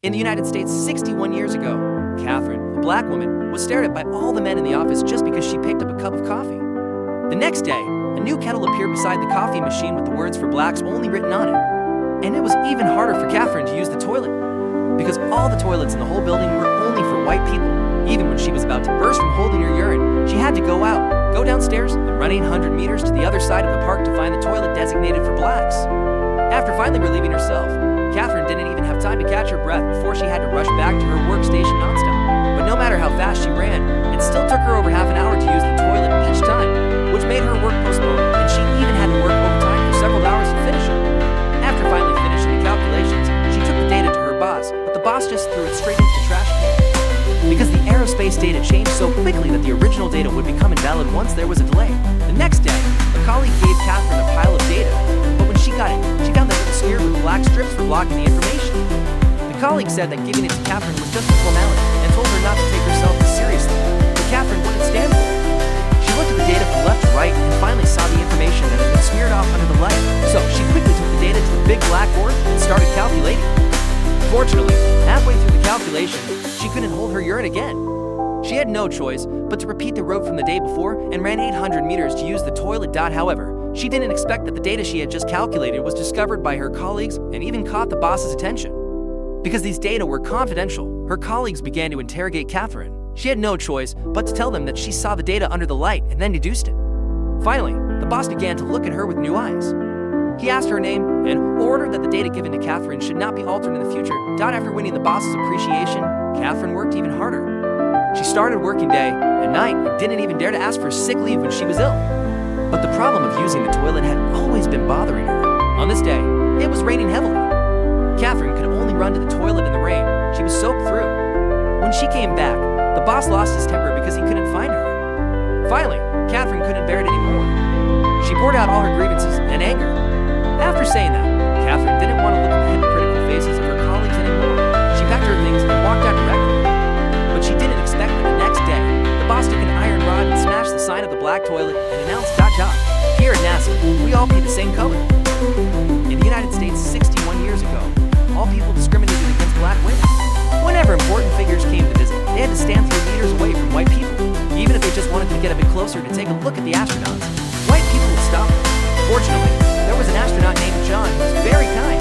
In the United States 61 years ago, Catherine, a black woman, was stared at by all the men in the office just because she picked up a cup of coffee. The next day, a new kettle appeared beside the coffee machine with the words "for blacks" only written on it. And it was even harder for Catherine to use the toilet, because all the toilets in the whole building were only for white people. Even when she was about to burst from holding her urine, she had to go out, go downstairs, and run 800 meters to the other side of the park to find the toilet designated for blacks. After finally relieving herself, Catherine didn't even have time to catch her breath before she had to rush back to her workstation nonstop. But no matter how fast she ran, it still took her over half an hour to use the toilet each time, which made her work postponed, and she even had to work overtime for several hours to finish it. After finally finishing the calculations, she took the data to her boss, but the boss just threw it straight into the trash can. Because the aerospace data changed so quickly that the original data would become invalid once there was a delay. The next day, a colleague gave Catherine a pile of data, but when she got it, she found that it was smeared with black strips for blocking the information. The colleague said that giving it to Catherine was just a formality and told her not to take herself as seriously, but Catherine wouldn't stand for it. She looked at the data from left to right and finally saw the information that had been smeared off under the light, so she quickly took the data to the big blackboard and started calculating. Fortunately, halfway through the calculation, she couldn't hold her urine again. She had no choice but to repeat the route from the day before and ran 800 meters to use the toilet. However, she didn't expect that the data she had just calculated was discovered by her colleagues and even caught the boss's attention. Because these data were confidential, her colleagues began to interrogate Catherine. She had no choice but to tell them that she saw the data under the light and then deduced it. Finally, the boss began to look at her with new eyes. He asked her name and ordered that the data given to Catherine should not be altered in the future. After winning the boss's appreciation, Catherine worked even harder. She started working day and night and didn't even dare to ask for sick leave when she was ill. But the problem of using the toilet had always been bothering her. On this day, it was raining heavily. Catherine could only run to the toilet in the rain. She was soaked through. When she came back, the boss lost his temper because he couldn't find her. Finally, Catherine couldn't bear it anymore. She poured out all her grievances and anger. After saying that, Catherine didn't want to look at the hypocritical faces of her colleagues anymore. She packed her things and walked out directly. But she didn't expect that the next day, the boss took an iron rod and smashed the sign of the black toilet and announced, "Here at NASA, we all pay the same color." In the United States 61 years ago, all people discriminated against black women. Whenever important figures came to visit, they had to stand 3 meters away from white people. Even if they just wanted to get a bit closer to take a look at the astronauts, white people would stop them. Fortunately, there was an astronaut named John who was very kind.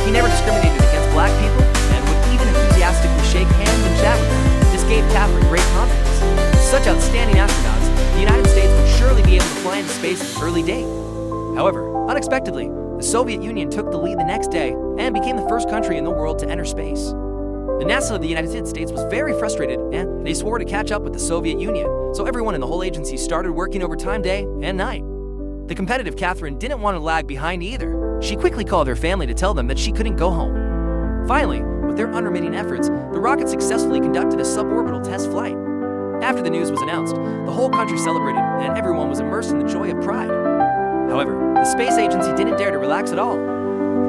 He never discriminated against black people and would even enthusiastically shake hands and chat with them. This gave Catherine great confidence. With such outstanding astronauts, the United States would surely be able to fly into space at an early date. However, unexpectedly, the Soviet Union took the lead the next day and became the first country in the world to enter space. The NASA of the United States was very frustrated and they swore to catch up with the Soviet Union, so everyone in the whole agency started working overtime day and night. The competitive Catherine didn't want to lag behind either. She quickly called her family to tell them that she couldn't go home. Finally, with their unremitting efforts, the rocket successfully conducted a suborbital test flight. After the news was announced, the whole country celebrated and everyone was immersed in the joy of pride. However, the space agency didn't dare to relax at all,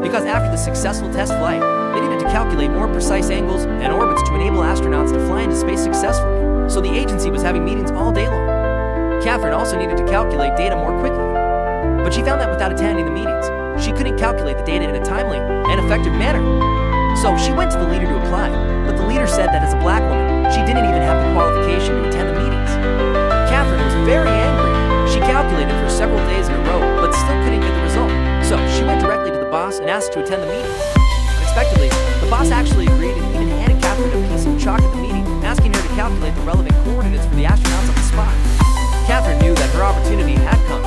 because after the successful test flight, they needed to calculate more precise angles and orbits to enable astronauts to fly into space successfully, so the agency was having meetings all day long. Catherine also needed to calculate data more quickly, but she found that without attending the meetings, she couldn't calculate the data in a timely and effective manner. So she went to the leader to apply, but the leader said that as a black woman, she didn't even have the qualification to attend the meetings. Catherine was very angry. She calculated for several days in a row, but still couldn't get the result. So she went directly to the boss and asked to attend the meetings. Unexpectedly, the boss actually agreed and even handed Catherine a piece of chalk at the meeting, asking her to calculate the relevant coordinates for the astronauts on the spot. Catherine knew that her opportunity had come.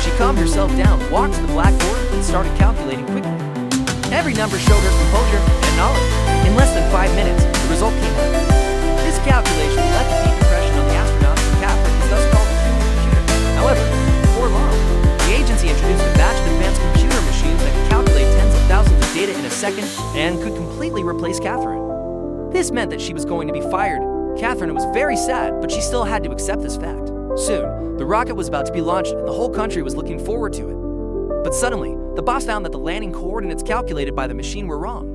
She calmed herself down, walked to the blackboard, and started calculating quickly. Every number showed her composure and knowledge. In less than 5 minutes, the result came out. This calculation left a deep impression on the astronauts, and Catherine is thus called the human computer. However, before long, the agency introduced a batch of advanced computer machines that could calculate tens of thousands of data in a second and could completely replace Catherine. This meant that she was going to be fired. Catherine was very sad, but she still had to accept this fact. Soon, the rocket was about to be launched and the whole country was looking forward to it. But suddenly, the boss found that the landing coordinates calculated by the machine were wrong.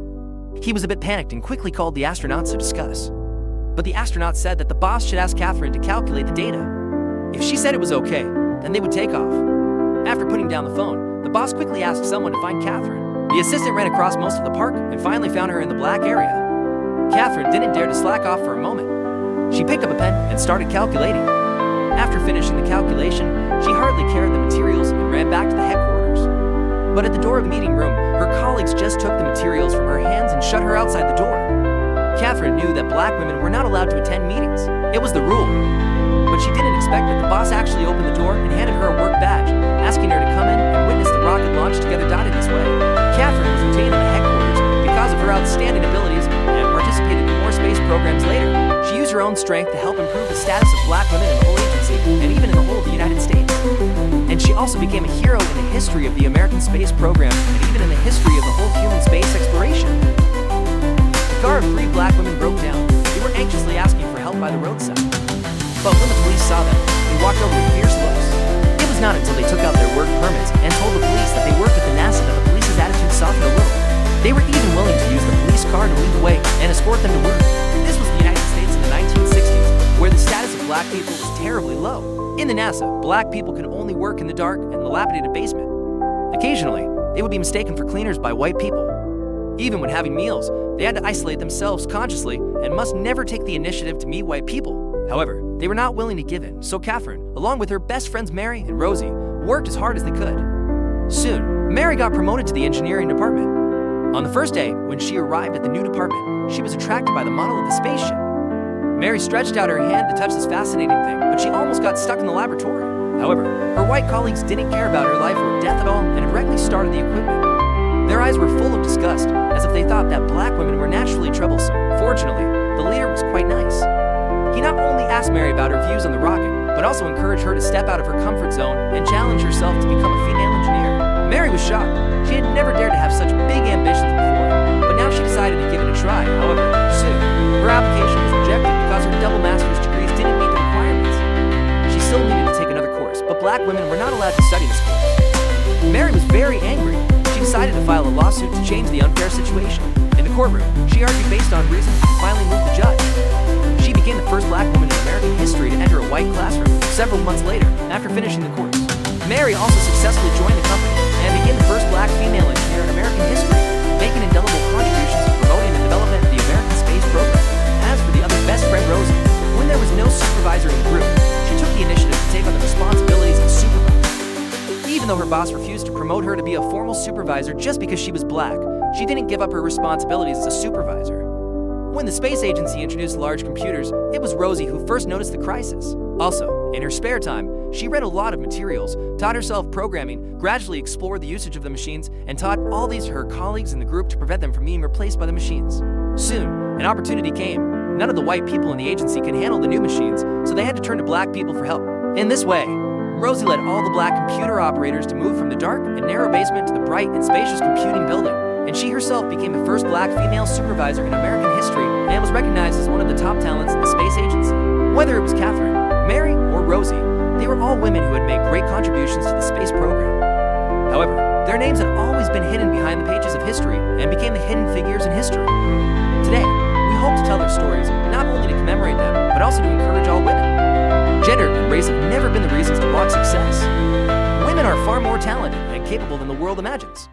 He was a bit panicked and quickly called the astronauts to discuss. But the astronauts said that the boss should ask Catherine to calculate the data. If she said it was okay, then they would take off. After putting down the phone, the boss quickly asked someone to find Catherine. The assistant ran across most of the park and finally found her in the black area. Catherine didn't dare to slack off for a moment. She picked up a pen and started calculating. After finishing the calculation, she hardly carried the materials and ran back to the headquarters. But at the door of the meeting room, her colleagues just took the materials from her hands and shut her outside the door. Catherine knew that black women were not allowed to attend meetings. It was the rule. But she didn't expect that the boss actually opened the door and handed her a work badge, asking her to come in and witness the rocket launch together. In this way, Catherine was retained in the headquarters because of her outstanding abilities and participated in more space programs later. She used her own strength to help improve the status of black women in the whole agency and even in the whole of the United States. And she also became a hero in the history of the American space program and even in the history of the whole human space exploration. The car of 3 black women broke down. They were anxiously asking for help by the roadside. But when the police saw them, they walked over with fierce looks. It was not until they took out their work permits and told the police that they worked with the NASA that the police's attitude softened a little. They were even willing to use the police car to lead the way and escort them to work. This was the United States in the 1960s, where the status of black people was terribly low. In the NASA, black people could only work in the dark and dilapidated basement. Occasionally, they would be mistaken for cleaners by white people. Even when having meals, they had to isolate themselves consciously and must never take the initiative to meet white people. However, they were not willing to give in, so Catherine, along with her best friends Mary and Rosie, worked as hard as they could. Soon, Mary got promoted to the engineering department. On the first day, when she arrived at the new department, she was attracted by the model of the spaceship. Mary stretched out her hand to touch this fascinating thing, but she almost got stuck in the laboratory. However, her white colleagues didn't care about her life or death at all and directly started the equipment. Their eyes were full of disgust, as if they thought that black women were naturally troublesome. Fortunately, the leader was quite nice. He not only asked Mary about her views on the rocket, but also encouraged her to step out of her comfort zone and challenge herself to become a female engineer. Mary was shocked. She had never dared to have such big ambitions before, but now she decided to give it a try. However, soon, her application was rejected because her double master's degrees didn't meet the requirements. She still needed to take another course, but black women were not allowed to study this course. Mary was very angry. She decided to file a lawsuit to change the unfair situation. In the courtroom, she argued based on reasons and finally moved the judge. She became the first black woman in American history to enter a white classroom several months later after finishing the course. Mary also successfully joined the company and became the first black female engineer in American history, making indelible contributions to promoting the development of the American space program. As for the other best friend Rosie, when there was no supervisor in the group, she took the initiative to take on the responsibilities of supervisor. Even though her boss refused to promote her to be a formal supervisor just because she was black, she didn't give up her responsibilities as a supervisor. When the space agency introduced large computers, it was Rosie who first noticed the crisis. Also, in her spare time, she read a lot of materials, taught herself programming, gradually explored the usage of the machines, and taught all these to her colleagues in the group to prevent them from being replaced by the machines. Soon, an opportunity came. None of the white people in the agency could handle the new machines, so they had to turn to black people for help. In this way, Rosie led all the black computer operators to move from the dark and narrow basement to the bright and spacious computing building. And she herself became the first black female supervisor in American history and was recognized as one of the top talents in the space agency. Whether it was Catherine, Mary, or Rosie, they were all women who had made great contributions to the space program. However, their names had always been hidden behind the pages of history and became the hidden figures in history. Today, we hope to tell their stories not only to commemorate them, but also to encourage all women. Gender and race have never been the reasons to block success. Women are far more talented and capable than the world imagines.